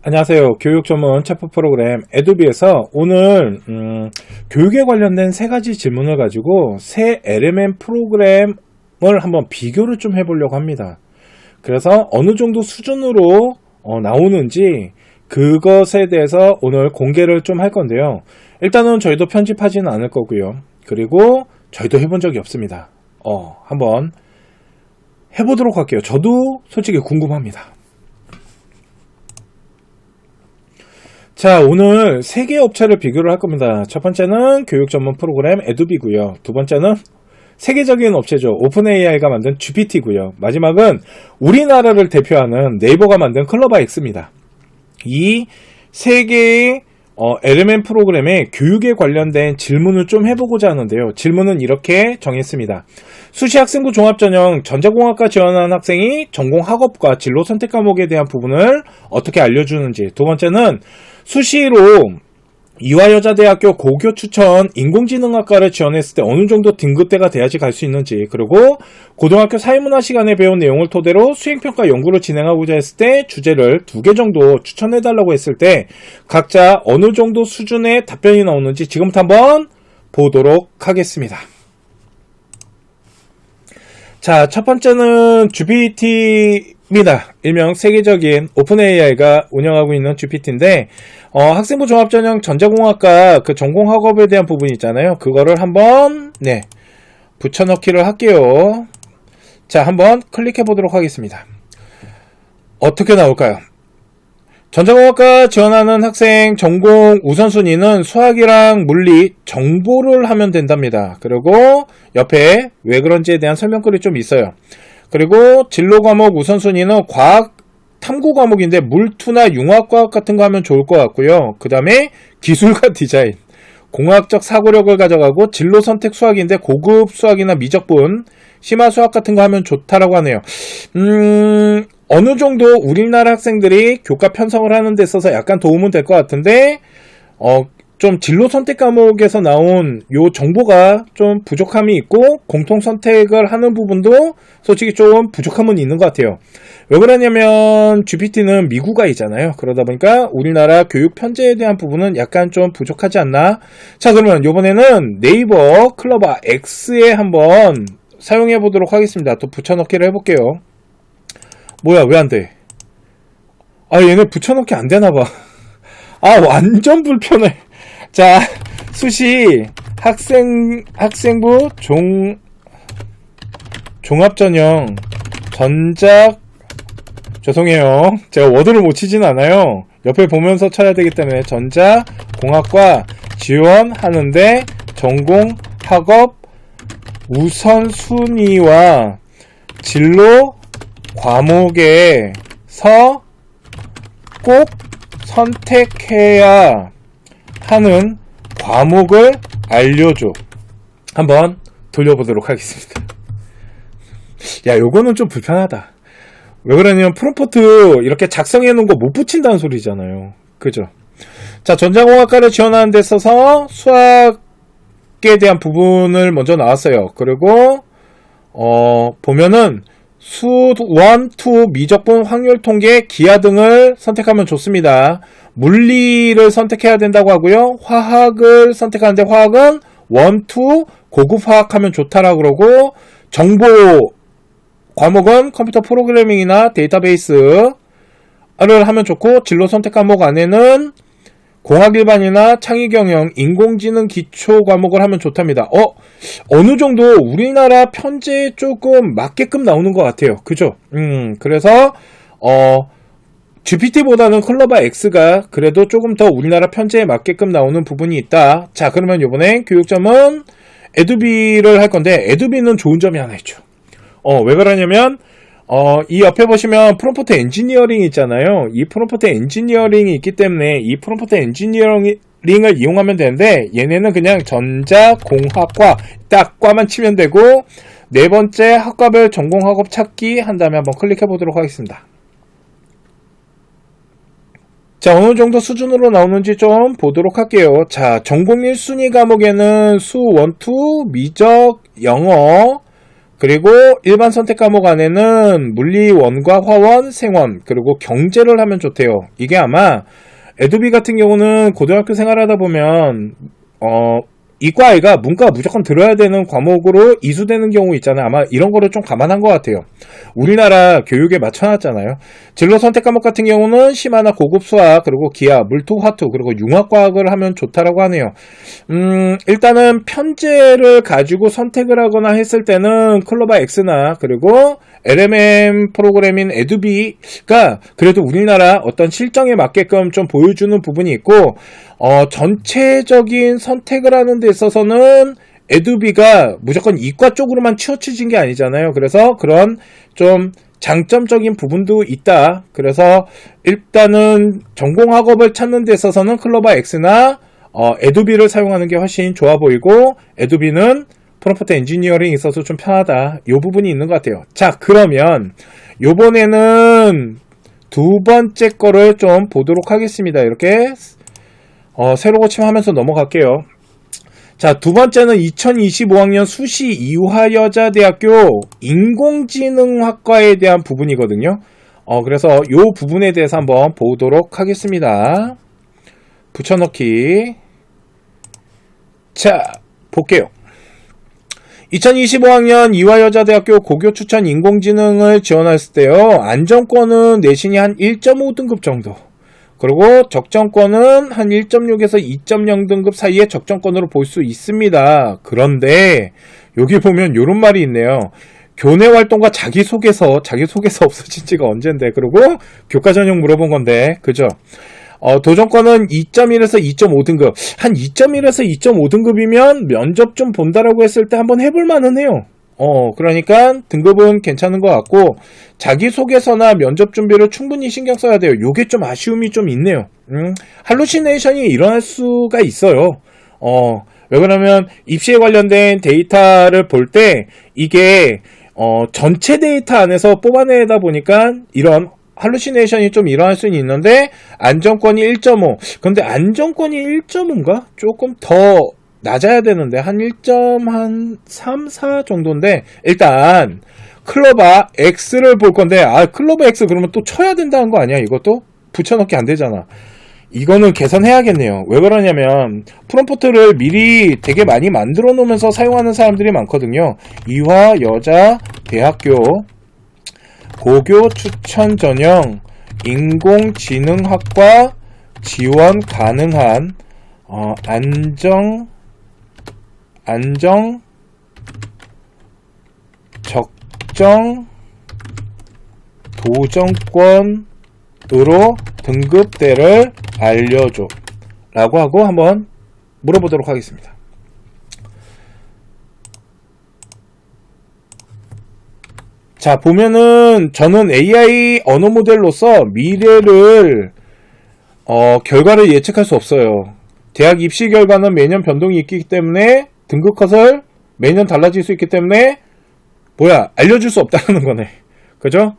안녕하세요. 교육 전문 체포 프로그램 에듀비에서 오늘 교육에 관련된 세 가지 질문을 가지고 새 LMM 프로그램을 한번 비교를 좀 해보려고 합니다. 그래서 어느 정도 수준으로 나오는지 그것에 대해서 오늘 공개를 좀 할 건데요. 일단은 저희도 편집하지는 않을 거고요. 그리고 저희도 해본 적이 없습니다. 한번 해보도록 할게요. 저도 솔직히 궁금합니다. 자, 오늘 세 개의 업체를 비교를 할 겁니다. 첫 번째는 교육 전문 프로그램 에듀비고요. 두 번째는 세계적인 업체죠. 오픈AI가 만든 GPT고요. 마지막은 우리나라를 대표하는 네이버가 만든 클로바X입니다. 이 세 개의 LMM 프로그램의 교육에 관련된 질문을 좀 해보고자 하는데요. 질문은 이렇게 정했습니다. 수시학생부 종합전형 전자공학과 지원하는 학생이 전공 학업과 진로 선택 과목에 대한 부분을 어떻게 알려주는지. 두 번째는 수시로 이화여자대학교 고교 추천 인공지능학과를 지원했을 때 어느 정도 등급대가 돼야지 갈 수 있는지, 그리고 고등학교 사회문화 시간에 배운 내용을 토대로 수행평가 연구를 진행하고자 했을 때 주제를 2개 정도 추천해달라고 했을 때 각자 어느 정도 수준의 답변이 나오는지 지금부터 한번 보도록 하겠습니다. 자, 첫 번째는 GPT입니다. 일명 세계적인 오픈AI가 운영하고 있는 GPT인데 학생부 종합전형 전자공학과 그 전공학업에 대한 부분이 있잖아요. 그거를 한번 붙여넣기를 할게요. 자, 한번 클릭해 보도록 하겠습니다. 어떻게 나올까요? 전자공학과 지원하는 학생 전공 우선순위는 수학이랑 물리 정보를 하면 된답니다. 그리고 옆에 왜 그런지에 대한 설명글이 좀 있어요. 그리고 진로 과목 우선순위는 과학 탐구 과목인데 물투나 융합과학 같은 거 하면 좋을 것 같고요. 그 다음에 기술과 디자인, 공학적 사고력을 가져가고 진로 선택 수학인데 고급 수학이나 미적분, 심화 수학 같은 거 하면 좋다라고 하네요. 어느 정도 우리나라 학생들이 교과 편성을 하는 데 있어서 약간 도움은 될 것 같은데 좀 진로 선택 과목에서 나온 요 정보가 좀 부족함이 있고 공통 선택을 하는 부분도 솔직히 좀 부족함은 있는 것 같아요. 왜 그러냐면 GPT는 미국어이잖아요. 그러다 보니까 우리나라 교육 편제에 대한 부분은 약간 좀 부족하지 않나? 자, 그러면 이번에는 네이버 클로바 X에 한번 사용해 보도록 하겠습니다. 또 붙여넣기를 해볼게요. 뭐야, 왜 안 돼? 얘네 붙여넣기 안 되나봐. 완전 불편해. 자, 수시 학생부 종합전형 죄송해요. 제가 워드를 못 치진 않아요. 옆에 보면서 쳐야 되기 때문에 전자공학과 지원하는데 전공 학업 우선순위와 진로 과목에서 꼭 선택해야 하는 과목을 알려줘. 한번 돌려보도록 하겠습니다. 야, 요거는 좀 불편하다. 왜 그러냐면 프롬프트 이렇게 작성해 놓은 거 못 붙인다는 소리잖아요. 그죠? 자, 전자공학과를 지원하는 데 있어서 수학에 대한 부분을 먼저 나왔어요. 그리고 보면은 수 1, 2, 미적분, 확률 통계, 기하 등을 선택하면 좋습니다. 물리를 선택해야 된다고 하고요. 화학을 선택하는데 화학은 1, 2, 고급 화학하면 좋다라고 그러고, 정보 과목은 컴퓨터 프로그래밍이나 데이터베이스를 하면 좋고, 진로 선택 과목 안에는 공학 일반이나 창의 경영, 인공지능 기초 과목을 하면 좋답니다. 어느 정도 우리나라 편제에 조금 맞게끔 나오는 것 같아요. 그죠? 그래서 GPT보다는 클로바 X가 그래도 조금 더 우리나라 편제에 맞게끔 나오는 부분이 있다. 자, 그러면 이번엔 교육점은 에듀비를 할 건데, 에듀비는 좋은 점이 하나 있죠. 왜 그러냐면 이 옆에 보시면 프롬프트 엔지니어링이 있잖아요. 이 프롬프트 엔지니어링이 있기 때문에 이 프롬프트 엔지니어링을 이용하면 되는데, 얘네는 그냥 전자공학과 딱 과만 치면 되고, 네 번째 학과별 전공학업 찾기 한 다음에 한번 클릭해 보도록 하겠습니다. 자, 어느 정도 수준으로 나오는지 좀 보도록 할게요. 자, 전공 1순위 과목에는 수 1, 2, 미적, 영어, 그리고 일반 선택 과목 안에는 물리원과 화원, 생원, 그리고 경제를 하면 좋대요. 이게 아마 에두비 같은 경우는 고등학교 생활하다 보면 이과애가 문과 무조건 들어야 되는 과목으로 이수되는 경우 있잖아요. 아마 이런 거를 좀 감안한 것 같아요. 우리나라 교육에 맞춰놨잖아요. 진로 선택 과목 같은 경우는 심화나 고급 수학, 그리고 기하, 물토, 화투, 그리고 융합과학을 하면 좋다라고 하네요. 일단은 편제를 가지고 선택을 하거나 했을 때는 클로바 X나 그리고 LMM 프로그램인 에두비가 그래도 우리나라 어떤 실정에 맞게끔 좀 보여주는 부분이 있고, 전체적인 선택을 하는 데 있어서는 에두비가 무조건 이과 쪽으로만 치우쳐진 게 아니잖아요. 그래서 그런 좀 장점적인 부분도 있다. 그래서 일단은 전공학업을 찾는 데 있어서는 클로바 X나 에두비를 사용하는 게 훨씬 좋아 보이고, 에두비는 프롬프트 엔지니어링에 있어서 좀 편하다. 이 부분이 있는 것 같아요. 자, 그러면 요번에는 두 번째 거를 좀 보도록 하겠습니다. 이렇게 새로 고침하면서 넘어갈게요. 자, 두 번째는 2025학년 수시 이화여자대학교 인공지능학과에 대한 부분이거든요. 그래서 요 부분에 대해서 한번 보도록 하겠습니다. 붙여넣기. 자, 볼게요. 2025학년 이화여자대학교 고교 추천 인공지능을 지원했을 때요, 안정권은 내신이 한 1.5등급 정도, 그리고 적정권은 한 1.6에서 2.0등급 사이의 적정권으로 볼 수 있습니다. 그런데 여기 보면 이런 말이 있네요. 교내 활동과 자기소개서 없어진 지가 언젠데, 그리고 교과 전형 물어본 건데, 그죠? 도전권은 2.1에서 2.5등급. 한 2.1에서 2.5등급이면 면접 좀 본다라고 했을 때 한번 해볼 만은 해요. 그러니까 등급은 괜찮은 것 같고, 자기소개서나 면접 준비를 충분히 신경 써야 돼요. 요게 좀 아쉬움이 좀 있네요. 할루시네이션이 일어날 수가 있어요. 왜 그러면 입시에 관련된 데이터를 볼 때 이게 전체 데이터 안에서 뽑아내다 보니까 이런 할루시네이션이 좀 일어날 수는 있는데, 안정권이 1.5. 근데 안정권이 1.5인가? 조금 더 낮아야 되는데 한 1.3, 4 정도인데, 일단 클로바 X를 볼 건데, 클로바 X 그러면 또 쳐야 된다는 거 아니야? 이것도 붙여넣기 안 되잖아. 이거는 개선해야겠네요. 왜 그러냐면 프롬프트를 미리 되게 많이 만들어 놓으면서 사용하는 사람들이 많거든요. 이화여자대학교 고교 추천 전형 인공지능학과 지원 가능한 안정 적정 도전권으로 등급대를 알려줘 라고 하고 한번 물어보도록 하겠습니다. 자, 보면은 저는 AI 언어 모델로서 미래를 결과를 예측할 수 없어요. 대학 입시 결과는 매년 변동이 있기 때문에, 등급 컷을 매년 달라질 수 있기 때문에 알려줄 수 없다는 거네. 그죠?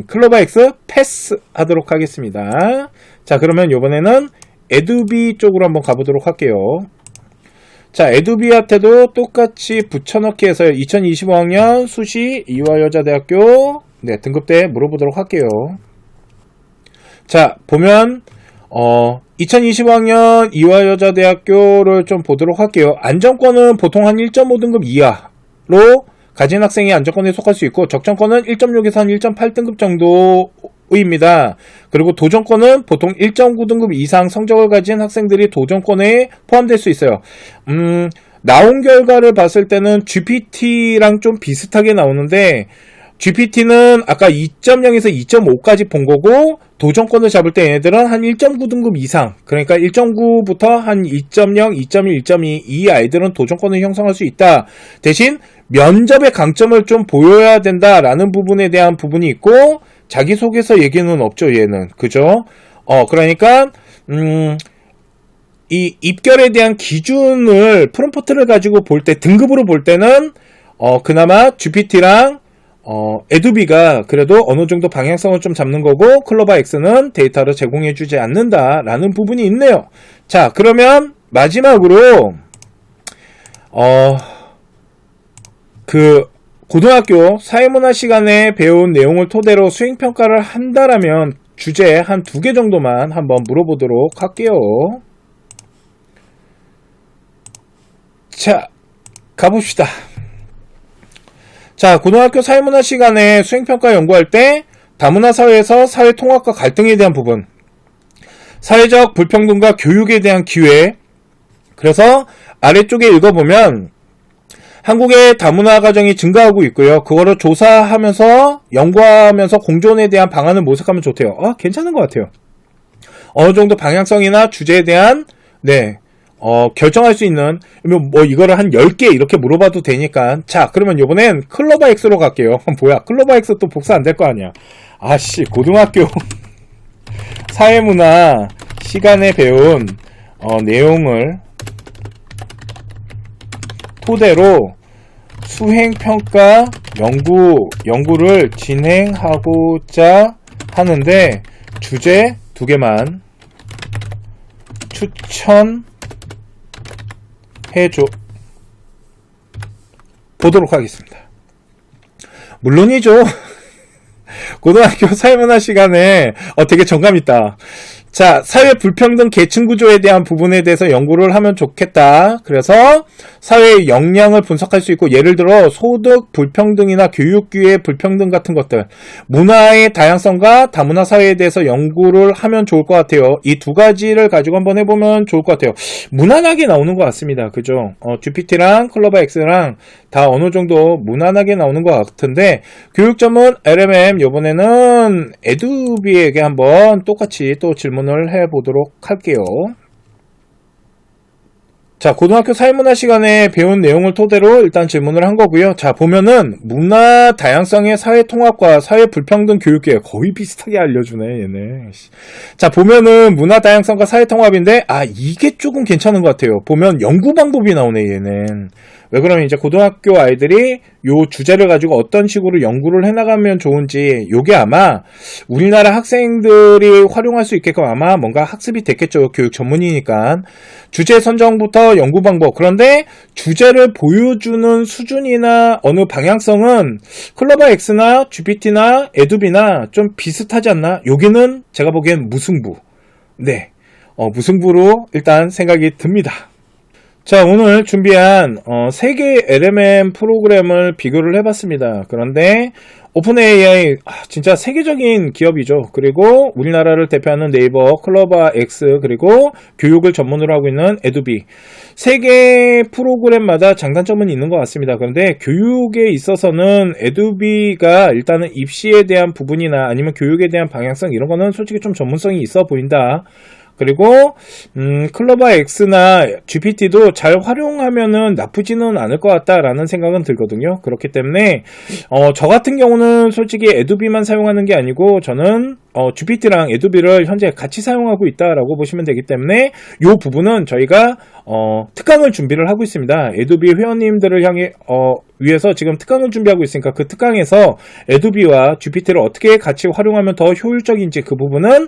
클로바 X 패스 하도록 하겠습니다. 자, 그러면 이번에는 에두비 쪽으로 한번 가보도록 할게요. 자, 에두비한테도 똑같이 붙여넣기 해서 2025학년 수시 이화여자대학교 등급대 물어보도록 할게요. 자, 보면 2025학년 이화여자대학교를 좀 보도록 할게요. 안정권은 보통 한 1.5등급 이하로 가진 학생이 안정권에 속할 수 있고, 적정권은 1.6에서 한 1.8등급 정도입니다. 그리고 도전권은 보통 1.9등급 이상 성적을 가진 학생들이 도전권에 포함될 수 있어요. 나온 결과를 봤을 때는 GPT랑 좀 비슷하게 나오는데, GPT는 아까 2.0에서 2.5까지 본 거고, 도전권을 잡을 때 얘네들은 한 1.9등급 이상, 그러니까 1.9부터 한 2.0, 2.1, 2.2 이 아이들은 도전권을 형성할 수 있다. 대신 면접의 강점을 좀 보여야 된다라는 부분에 대한 부분이 있고, 자기소개서 얘기는 없죠, 얘는. 그죠? 그러니까 이 입결에 대한 기준을 프롬프트를 가지고 볼 때, 등급으로 볼 때는 그나마 GPT랑 에두비가 그래도 어느 정도 방향성을 좀 잡는 거고, 클로바 X는 데이터를 제공해주지 않는다라는 부분이 있네요. 자, 그러면 마지막으로 고등학교 사회문화 시간에 배운 내용을 토대로 수행평가를 한다라면 주제 한 2개 정도만 한번 물어보도록 할게요. 자, 가봅시다. 자, 고등학교 사회문화 시간에 수행평가 연구할 때 다문화 사회에서 사회통합과 갈등에 대한 부분, 사회적 불평등과 교육에 대한 기회. 그래서 아래쪽에 읽어보면 한국의 다문화 가정이 증가하고 있고요. 그거를 조사하면서 연구하면서 공존에 대한 방안을 모색하면 좋대요. 괜찮은 것 같아요. 어느 정도 방향성이나 주제에 대한 결정할 수 있는, 뭐 이거를 한 10개 이렇게 물어봐도 되니까. 자, 그러면 요번엔 클로버 X로 갈게요. 뭐야, 클로버 X 또 복사 안 될 거 아니야. 고등학교 사회문화 시간에 배운 내용을 토대로 수행평가 연구를 진행하고자 하는데 주제 2개만 추천해줘 보도록 하겠습니다. 물론이죠. 고등학교 사회문화 시간에 되게 정감 있다. 자, 사회 불평등 계층 구조에 대한 부분에 대해서 연구를 하면 좋겠다. 그래서 사회의 역량을 분석할 수 있고, 예를 들어 소득 불평등이나 교육 기회 불평등 같은 것들, 문화의 다양성과 다문화 사회에 대해서 연구를 하면 좋을 것 같아요. 이 2가지를 가지고 한번 해보면 좋을 것 같아요. 무난하게 나오는 것 같습니다. 그죠? GPT랑 클로버 X랑 다 어느 정도 무난하게 나오는 것 같은데, 교육 전문 LMM 이번에는 에두비에게 한번 똑같이 또 질문을 해보도록 할게요. 자, 고등학교 사회문화 시간에 배운 내용을 토대로 일단 질문을 한 거고요. 자, 보면은 문화 다양성의 사회 통합과 사회 불평등 교육계 거의 비슷하게 알려주네, 얘네. 자, 보면은 문화 다양성과 사회 통합인데, 이게 조금 괜찮은 것 같아요. 보면 연구 방법이 나오네, 얘는. 왜 그러면 이제 고등학교 아이들이 요 주제를 가지고 어떤 식으로 연구를 해나가면 좋은지, 요게 아마 우리나라 학생들이 활용할 수 있게끔 아마 뭔가 학습이 됐겠죠. 교육 전문이니까. 주제 선정부터 연구 방법. 그런데 주제를 보여주는 수준이나 어느 방향성은 클로버 X나 GPT나 에두비나 좀 비슷하지 않나? 여기는 제가 보기엔 무승부. 무승부로 일단 생각이 듭니다. 자, 오늘 준비한 3개의 LMM 프로그램을 비교를 해봤습니다. 그런데 오픈AI 진짜 세계적인 기업이죠. 그리고 우리나라를 대표하는 네이버, 클로버 X, 그리고 교육을 전문으로 하고 있는 에두비, 3개 프로그램마다 장단점은 있는 것 같습니다. 그런데 교육에 있어서는 에두비가 일단은 입시에 대한 부분이나 아니면 교육에 대한 방향성 이런 거는 솔직히 좀 전문성이 있어 보인다. 그리고 클로버 X나 GPT도 잘 활용하면은 나쁘지는 않을 것 같다라는 생각은 들거든요. 그렇기 때문에 저 같은 경우는 솔직히 에두비만 사용하는 게 아니고 저는 GPT랑 에두비를 현재 같이 사용하고 있다라고 보시면 되기 때문에 이 부분은 저희가 특강을 준비를 하고 있습니다. 에두비 회원님들을 향해 위해서 지금 특강을 준비하고 있으니까 그 특강에서 에두비와 GPT를 어떻게 같이 활용하면 더 효율적인지 그 부분은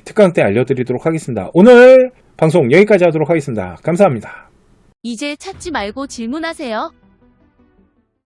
특강 때 알려드리도록 하겠습니다. 오늘 방송 여기까지 하도록 하겠습니다. 감사합니다. 이제 찾지 말고 질문하세요.